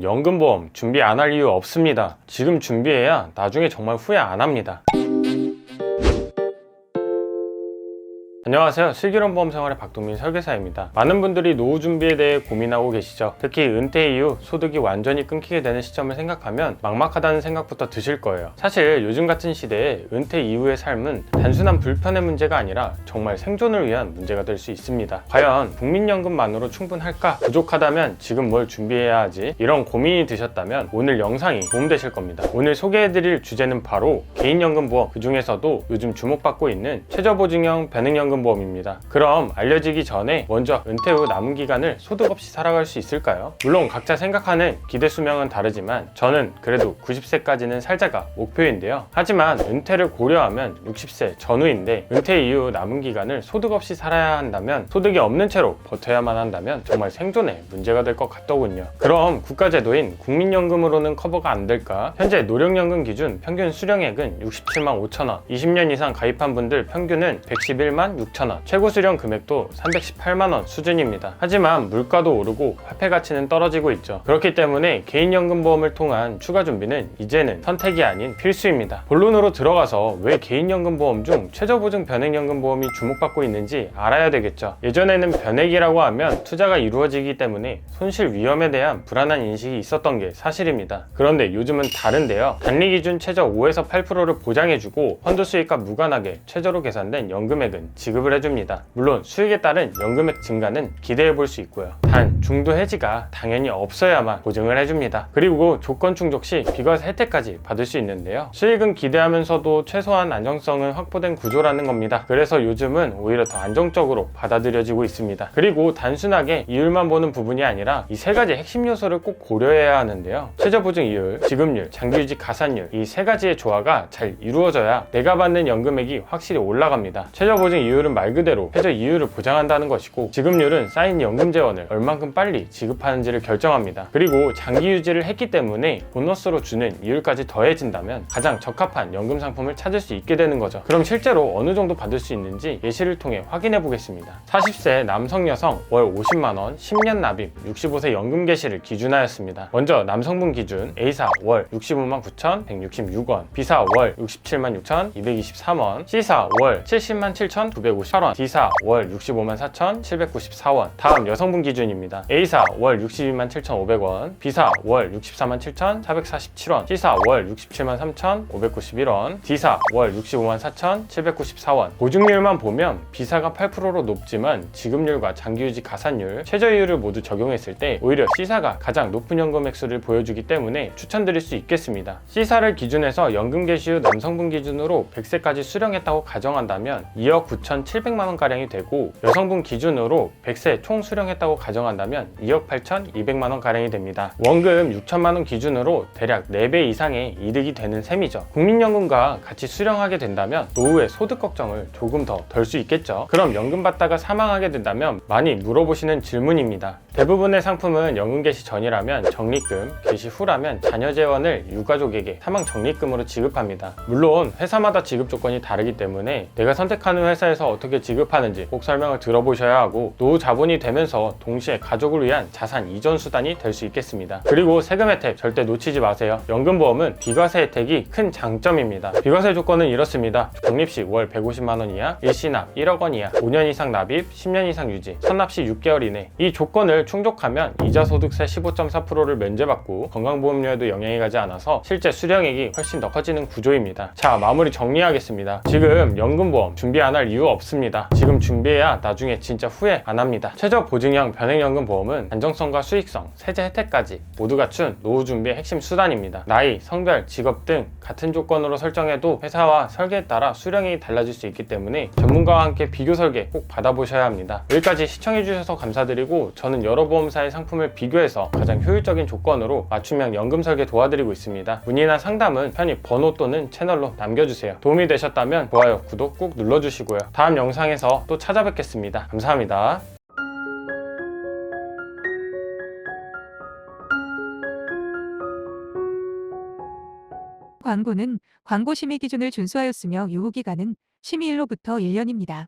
연금보험 준비 안 할 이유 없습니다. 지금 준비해야 나중에 정말 후회 안 합니다. 안녕하세요. 슬기로운 보험생활의 박동민 설계사입니다. 많은 분들이 노후 준비에 대해 고민하고 계시죠. 특히 은퇴 이후 소득이 완전히 끊기게 되는 시점을 생각하면 막막하다는 생각부터 드실 거예요. 사실 요즘 같은 시대에 은퇴 이후의 삶은 단순한 불편의 문제가 아니라 정말 생존을 위한 문제가 될 수 있습니다. 과연 국민연금만으로 충분할까? 부족하다면 지금 뭘 준비해야 하지? 이런 고민이 드셨다면 오늘 영상이 도움되실 겁니다. 오늘 소개해드릴 주제는 바로 개인연금보험, 그 중에서도 요즘 주목받고 있는 최저보증형 변액연금 보험입니다. 그럼 알려지기 전에 먼저 은퇴 후 남은 기간을 소득 없이 살아갈 수 있을까요? 물론 각자 생각하는 기대 수명은 다르지만 저는 그래도 90세까지는 살자가 목표인데요. 하지만 은퇴를 고려하면 60세 전후인데 은퇴 이후 남은 기간을 소득 없이 살아야 한다면, 소득이 없는 채로 버텨야만 한다면 정말 생존에 문제가 될 것 같더군요. 그럼 국가제도인 국민연금으로는 커버가 안 될까? 현재 노령연금 기준 평균 수령액은 67만 5천 원, 20년 이상 가입한 분들 평균은 111만 6천원, 최고 수령 금액도 318만원 수준입니다. 하지만 물가도 오르고 화폐 가치는 떨어지고 있죠. 그렇기 때문에 개인연금보험을 통한 추가 준비는 이제는 선택이 아닌 필수입니다. 본론으로 들어가서 왜 개인연금보험 중 최저보증 변액연금보험이 주목받고 있는지 알아야 되겠죠. 예전에는 변액이라고 하면 투자가 이루어지기 때문에 손실 위험에 대한 불안한 인식이 있었던 게 사실입니다. 그런데 요즘은 다른데요. 단리 기준 최저 5에서 8%를 보장해주고 펀드 수익과 무관하게 최저로 계산된 연금액은 지급을 해줍니다. 물론 수익에 따른 연금액 증가는 기대해 볼 수 있고요. 단 중도 해지가 당연히 없어야만 보증을 해줍니다. 그리고 조건 충족 시 비과세 혜택까지 받을 수 있는데요. 수익은 기대하면서도 최소한 안정성은 확보된 구조라는 겁니다. 그래서 요즘은 오히려 더 안정적으로 받아들여지고 있습니다. 그리고 단순하게 이율만 보는 부분이 아니라 이 세 가지 핵심 요소를 꼭 고려해야 하는데요. 최저보증 이율, 지급률, 장기유지 가산율, 이 세 가지의 조화가 잘 이루어져야 내가 받는 연금액이 확실히 올라갑니다. 최저보증 이율은 말 그대로 최저 이율을 보장한다는 것이고, 지급률은 쌓인 연금 재원을 얼만큼 빨리 지급하는지를 결정합니다. 그리고 장기 유지를 했기 때문에 보너스로 주는 이율까지 더해진다면 가장 적합한 연금 상품을 찾을 수 있게 되는 거죠. 그럼 실제로 어느 정도 받을 수 있는지 예시를 통해 확인해 보겠습니다. 40세 남성 여성 월 50만원 10년 납입 65세 연금 개시를 기준하였습니다. 먼저 남성분 기준 A사 월 65만 9,166원, B사 월 67만 6,223원, C사 월 70만 7,958원, D사 월 65만 4,794원. 다음 여성분 기준입니다. A사 월 62만 7,500원, B사 월 64만 7,447원, C사 월 67만 3,591원, D사 월 65만 4,794원. 보증률만 보면 B사가 8%로 높지만 지급률과 장기유지 가산율, 최저이율을 모두 적용했을 때 오히려 C사가 가장 높은 연금 액수를 보여주기 때문에 추천드릴 수 있겠습니다. C사를 기준해서 연금 개시 후 남성분 기준으로 100세까지 수령했다고 가정한다면 2억 9,700만원가량이 되고, 여성분 기준으로 100세 총 수령했다고 가정한다면 2억 8,200만원가량이 됩니다. 원금 6천만원 기준으로 대략 4배 이상의 이득이 되는 셈이죠. 국민연금과 같이 수령하게 된다면 노후의 소득 걱정을 조금 더 덜 수 있겠죠. 그럼 연금 받다가 사망하게 된다면 많이 물어보시는 질문입니다. 대부분의 상품은 연금 개시 전이라면 적립금, 개시 후라면 자녀 재원을 유가족에게 사망 적립금으로 지급합니다. 물론 회사마다 지급 조건이 다르기 때문에 내가 선택하는 회사에서 어떻게 지급하는지 꼭 설명을 들어보셔야 하고, 노후 자본이 되면서 동시에 가족을 위한 자산 이전 수단이 될 수 있겠습니다. 그리고 세금 혜택 절대 놓치지 마세요. 연금보험은 비과세 혜택이 큰 장점입니다. 비과세 조건은 이렇습니다. 적립 시 월 150만원 이하, 일시납 1억원 이하, 5년 이상 납입, 10년 이상 유지, 선납 시 6개월 이내. 이 조건을 충족하면 이자소득세 15.4%를 면제받고 건강보험료에도 영향이 가지 않아서 실제 수령액이 훨씬 더 커지는 구조입니다. 자, 마무리 정리하겠습니다. 지금 연금보험 준비 안 할 이유 없습니다. 지금 준비해야 나중에 진짜 후회 안 합니다. 최저보증형 변액연금보험은 안정성과 수익성, 세제 혜택까지 모두 갖춘 노후 준비의 핵심 수단입니다. 나이, 성별, 직업 등 같은 조건으로 설정해도 회사와 설계에 따라 수령액이 달라질 수 있기 때문에 전문가와 함께 비교 설계 꼭 받아보셔야 합니다. 여기까지 시청해주셔서 감사드리고, 저는 여러 보험사의 상품을 비교해서 가장 효율적인 조건으로 맞춤형 연금 설계 도와드리고 있습니다. 문의나 상담은 편히 번호 또는 채널로 남겨주세요. 도움이 되셨다면 좋아요, 구독 꾹 눌러주시고요. 다음 영상에서 또 찾아뵙겠습니다. 감사합니다. 광고는 광고 심의 기준을 준수하였으며 유효기간은 심의일로부터 1년입니다.